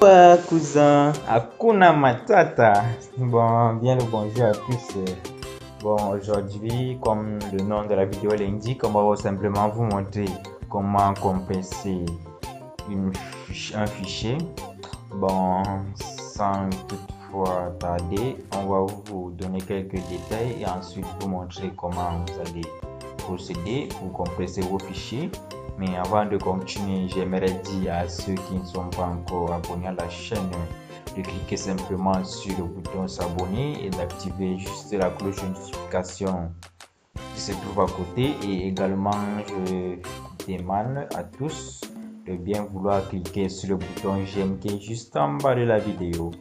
Cousin, Hakuna Matata. Bon, bien le bonjour à tous. Bon, aujourd'hui, comme le nom de la vidéo l'indique, on va simplement vous montrer comment compresser un fichier. Bon, sans toutefois tarder, on va vous donner quelques détails et ensuite vous montrer comment vous allez procéder pour compresser vos fichiers. Mais avant de continuer, j'aimerais dire à ceux qui ne sont pas encore abonnés à la chaîne de cliquer simplement sur le bouton s'abonner et d'activer juste la cloche de notification qui se trouve à côté. Et également, je demande à tous de bien vouloir cliquer sur le bouton j'aime qui est juste en bas de la vidéo.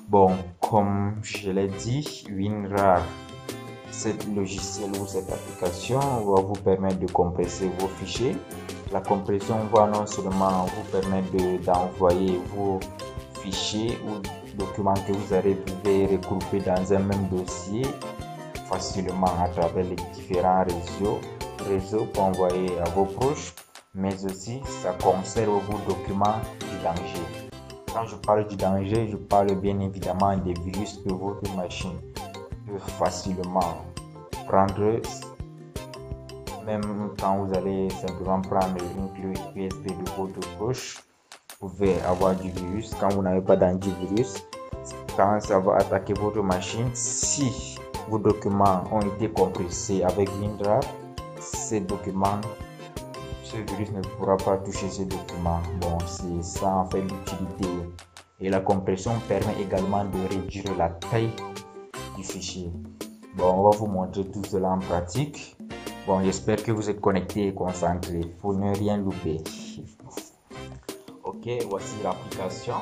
Bon, comme je l'ai dit, WinRAR, cette logiciel ou cette application va vous permettre de compresser vos fichiers. La compression va non seulement vous permettre d'envoyer vos fichiers ou documents que vous pouvez regrouper dans un même dossier facilement à travers les différents réseaux pour envoyer à vos proches, mais aussi ça conserve vos documents du danger. Quand je parle du danger, je parle bien évidemment des virus que votre machine peut facilement prendre. Même quand vous allez simplement prendre une clé USB de votre poche, vous pouvez avoir du virus. Quand vous n'avez pas d'antivirus, quand ça va attaquer votre machine, si vos documents ont été compressés avec WinRAR, ce virus ne pourra pas toucher ces documents. Bon, c'est ça en fait l'utilité. Et la compression permet également de réduire la taille du fichier. Bon, on va vous montrer tout cela en pratique. Bon, j'espère que vous êtes connectés et concentrés pour ne rien louper. Ok, voici l'application.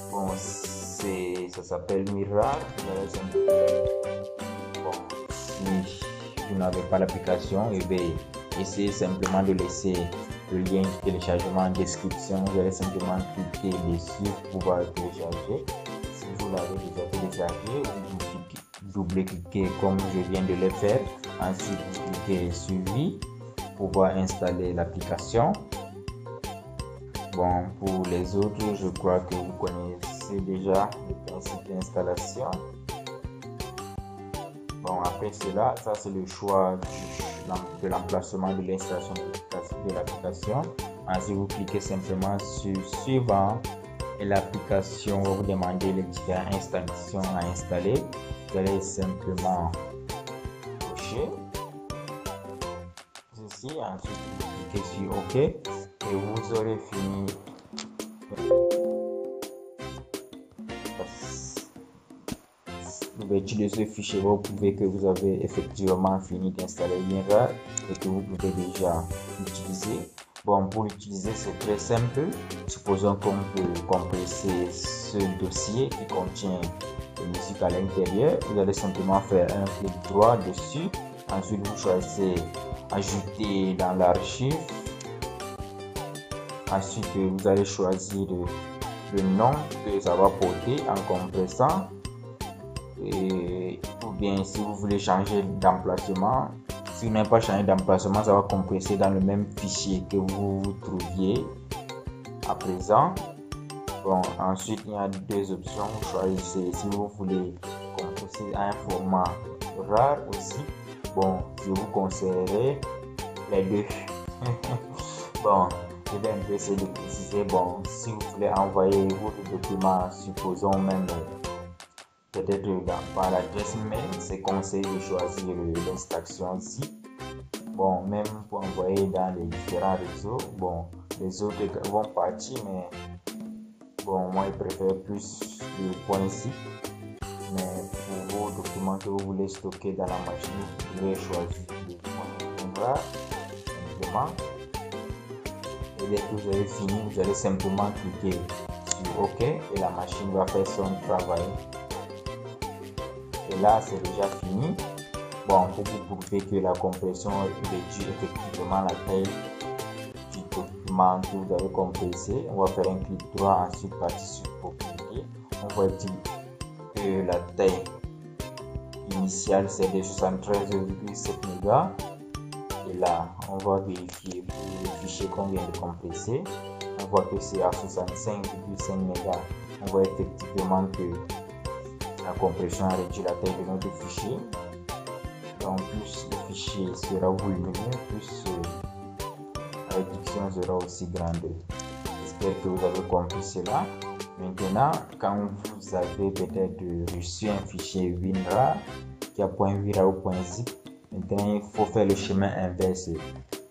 Bon, ça s'appelle WinRAR. Bon, si vous n'avez pas l'application, essayez simplement de laisser le lien de téléchargement en description. Vous allez simplement cliquer dessus pour pouvoir le télécharger. Si vous l'avez déjà téléchargé, vous double-cliquez comme je viens de le faire. Ensuite, vous cliquez suivi pour pouvoir installer l'application. Bon, pour les autres, je crois que vous connaissez déjà le principe d'installation. Bon, après cela, ça c'est le choix de l'emplacement de l'installation de l'application. Ensuite, vous cliquez simplement sur suivant et l'application va vous demander les différentes installations à installer. Vous allez simplement cocher ceci, ensuite vous cliquez sur OK et vous aurez fini. L'ouverture de ce fichier va prouver que vous avez effectivement fini d'installer WinRAR et que vous pouvez déjà l'utiliser. Bon, pour l'utiliser, c'est très simple. Supposons qu'on peut compresser ce dossier qui contient la musique à l'intérieur. Vous allez simplement faire un clic droit dessus. Ensuite, vous choisissez ajouter dans l'archive. Ensuite, vous allez choisir le nom que ça va porter en compressant. Ou bien si vous voulez changer d'emplacement, si vous n'avez pas changé d'emplacement, ça va compresser dans le même fichier que vous vous trouviez à présent. Bon, ensuite il y a deux options. Vous choisissez si vous voulez compresser à un format RAR aussi. Bon, je vous conseillerais les deux. Bon, je vais un peu essayer de préciser. Bon, si vous voulez envoyer votre document, supposons même peut-être par l'adresse mail, c'est conseillé de choisir l'extraction zip. Bon, même pour envoyer dans les différents réseaux, bon, les autres vont partir, mais bon, moi je préfère plus le point zip. Mais pour vos documents que vous voulez stocker dans la machine, vous pouvez choisir le point WinRAR simplement. Et dès que vous avez fini, vous allez simplement cliquer sur OK et la machine va faire son travail. Et là, c'est déjà fini. Bon, pour vous prouver que la compression réduit effectivement la taille du document que vous avez compressé, on va faire un clic droit, ensuite partir sur copier. On voit que la taille initiale c'est de 73,7 MB. Et là, on va vérifier pour le fichier qu'on vient de compresser. On voit que c'est à 65,5 mégas, on voit effectivement que la compression a réduit la taille de notre fichier. Donc plus le fichier sera volumineux, plus la réduction sera aussi grande. J'espère que vous avez compris cela. Maintenant, quand vous avez peut-être reçu un fichier WinRAR qui a .WinRAR ou .zip, maintenant il faut faire le chemin inverse.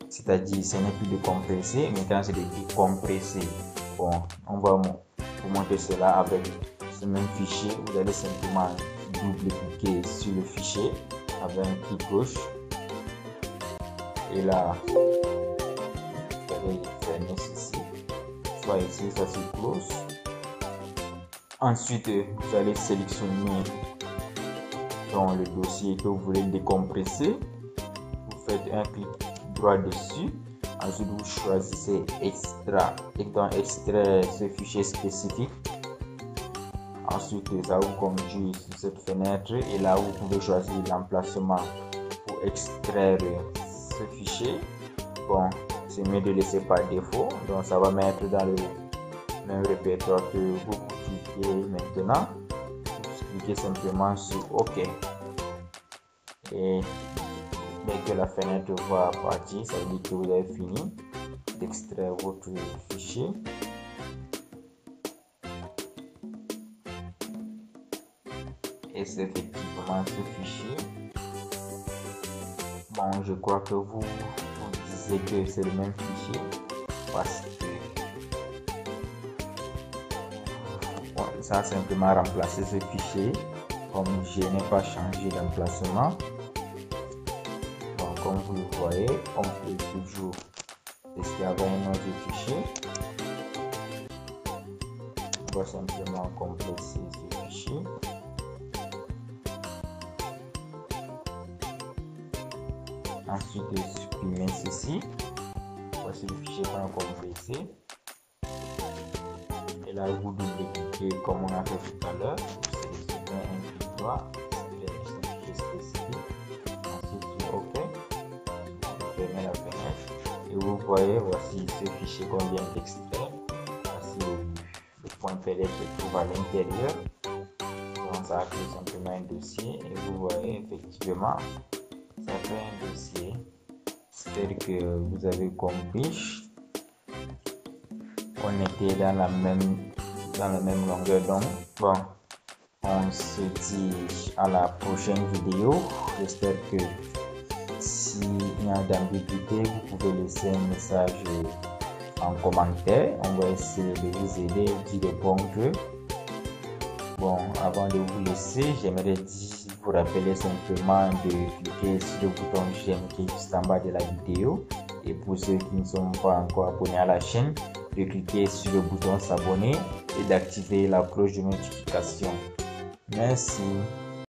C'est-à-dire, ce n'est plus de compresser, maintenant c'est de décompresser. Bon, on va vous montrer cela avec ce même fichier. Vous allez simplement double-cliquer sur le fichier avec un clic gauche. Et là, vous allez fermer ceci. Soit ici, ça se close. Ensuite, vous allez sélectionner dans le dossier que vous voulez décompresser. Vous faites un clic droit dessus. Ensuite, vous choisissez extraire et dans extraire ce fichier spécifique. Ensuite, ça vous conduit sur cette fenêtre et là vous pouvez choisir l'emplacement pour extraire ce fichier. Bon, c'est mieux de laisser par défaut, donc ça va mettre dans le même répertoire que vous cliquez maintenant. Vous cliquez simplement sur OK et dès que la fenêtre va partir, ça veut dire que vous avez fini d'extraire votre fichier. Et c'est effectivement ce fichier. Bon, je crois que vous disiez que c'est le même fichier parce que bon, ça a simplement remplacé ce fichier. Comme je n'ai pas changé d'emplacement, bon, comme vous le voyez, on peut toujours tester avec un autre fichier. On va simplement compresser ce fichier. Ensuite, de supprimer ceci. Voici le fichier qu'on a compressé. Et là, vous double-cliquez comme on a fait tout à l'heure. Vous sélectionnez un clic droit, c'est un fichier spécifique. Ensuite, sur OK. Vous fermez la fenêtre. Et vous voyez, voici ce fichier qu'on vient d'extraire. Voici le point PDF se trouve à l'intérieur. Donc, ça a créé simplement un dossier. Et vous voyez, effectivement, ça fait un dossier. J'espère que vous avez compris. On était dans la même longueur d'onde. Bon, on se dit à la prochaine vidéo. J'espère que s'il y a d'ambiguïté, vous pouvez laisser un message en commentaire. On va essayer de vous aider, d'y répondre. Bon, avant de vous laisser, j'aimerais vous rappeler simplement de cliquer sur le bouton j'aime qui est juste en bas de la vidéo. Et pour ceux qui ne sont pas encore abonnés à la chaîne, de cliquer sur le bouton s'abonner et d'activer la cloche de notification. Merci.